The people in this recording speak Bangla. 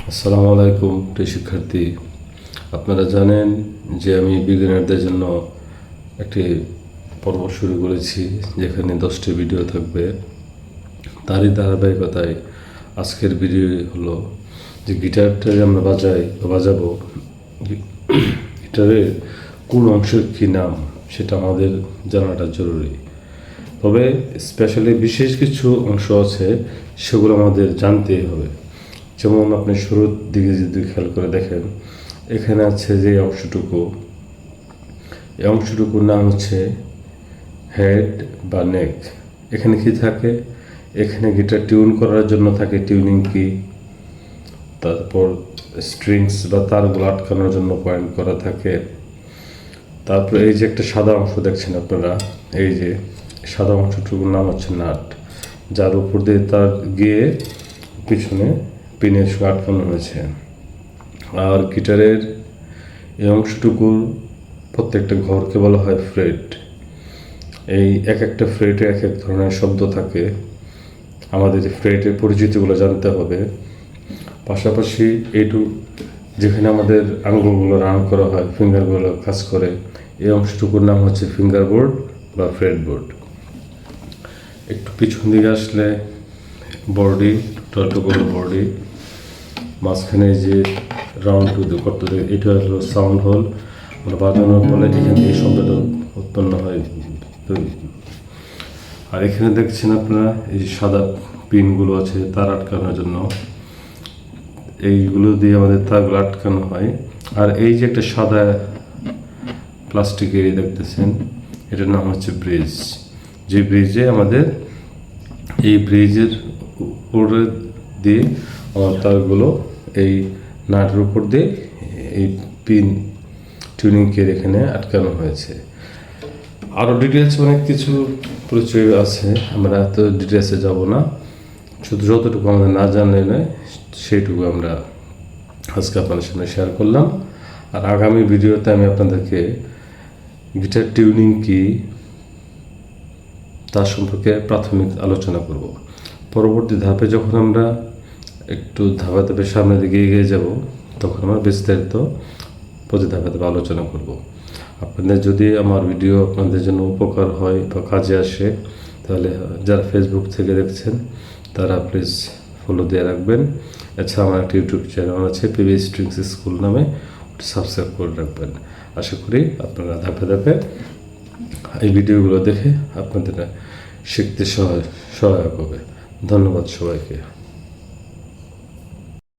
আসসালামু আলাইকুম প্রিয় শিক্ষার্থী। আপনারা জানেন যে আমি বিগিনারদের জন্য একটি পর্ব শুরু করেছি, যেখানে 10টি ভিডিও থাকবে। তারই ধারাবাহিকতায় আজকের ভিডিও হলো যে গিটারটা যে আমরা বাজাবো, গিটারের কোন অংশের কী নাম সেটা আমাদের জানাটা জরুরি। তবে স্পেশালি বিশেষ কিছু অংশ আছে, সেগুলো আমাদের জানতেই হবে। যেমন আপনি শুরুর দিকে যদি খেয়াল করে দেখেন, এখানে আছে যে অংশটুকু, এই অংশটুকুর নাম হচ্ছে হেড বা নেক। এখানে কি থাকে? এখানে গিটার টিউন করার জন্য থাকে টিউনিং কি, তারপর স্ট্রিংস বা তারগুলো আটকানোর জন্য পয়েন্ট করা থাকে। তারপর এই যে একটা সাদা অংশ দেখছেন আপনারা, এই যে সাদা অংশটুকুর নাম হচ্ছে নাট, যার উপর দিয়ে তার গিয়ে পিছনে পিনের সঙ্গে আটকানো হয়েছে। আর গিটারের এই অংশটুকুর প্রত্যেকটা ঘরকে বলা হয় ফ্রেট। এই এক একটা ফ্রেটে এক এক ধরনের শব্দ থাকে। আমাদের যে ফ্রেটের পরিচিতিগুলো জানতে হবে। পাশাপাশি যেখানে আমাদের আঙ্গুলগুলো রান করা হয়, ফিঙ্গারগুলো কাজ করে, এই অংশটুকুর নাম হচ্ছে ফিঙ্গার বোর্ড বা ফ্রেট বোর্ড। একটু পিছন দিকে আসলে বডি, টোটাল বডি, মাঝখানে যে রাউন্ড করতে দেয়, এটা হলো সাউন্ড হোল। আমরা বাজানোর ফলে এখান থেকে শব্দটা উৎপন্ন হয়। আর এখানে দেখছেন আপনারা এই যে সাদা পিনগুলো আছে তার আটকানোর জন্য, এইগুলো দিয়ে আমাদের তারগুলো আটকানো হয়। আর এই যে একটা সাদা প্লাস্টিকের দেখতেছেন, এটার নাম হচ্ছে ব্রিজ। যে ব্রিজে আমাদের এই ব্রিজের উপরে দিয়ে আমার তারগুলো এই নাটের উপর দিয়ে এই পিন টিউনিং কের এখানে আটকানো হয়েছে। আরও ডিটেলস অনেক কিছু পরিচয় আছে, আমরা এত ডিটেলসে যাব না। শুধু যতটুকু আমাদের না জানলে নয়, সেইটুকু আমরা আজকে আপনাদের সামনে শেয়ার করলাম। আর আগামী ভিডিওতে আমি আপনাদেরকে গিটার টিউনিং কি তার সম্পর্কে প্রাথমিক আলোচনা করব। পরবর্তী ধাপে যখন আমরা একটু ধাপে সামনের দিকে এগিয়ে যাব, তখন আমরা বিস্তারিত প্রতি ধাপে আলোচনা করব। আপনাদের যদি আমার ভিডিও আপনাদের জন্য উপকার হয় বা কাজে আসে, তাহলে যারা ফেসবুক থেকে দেখছেন তারা প্লিজ ফলো দিয়ে রাখবেন। এছাড়া আমার একটা ইউটিউব চ্যানেল আছে, পিবি স্ট্রিংস স্কুল নামে, ওটা সাবস্ক্রাইব করে রাখবেন। আশা করি আপনারা ধাপে এই ভিডিওগুলো দেখে আপনাদের শিখতে সহায়ক হবে। ধন্যবাদ সবাইকে।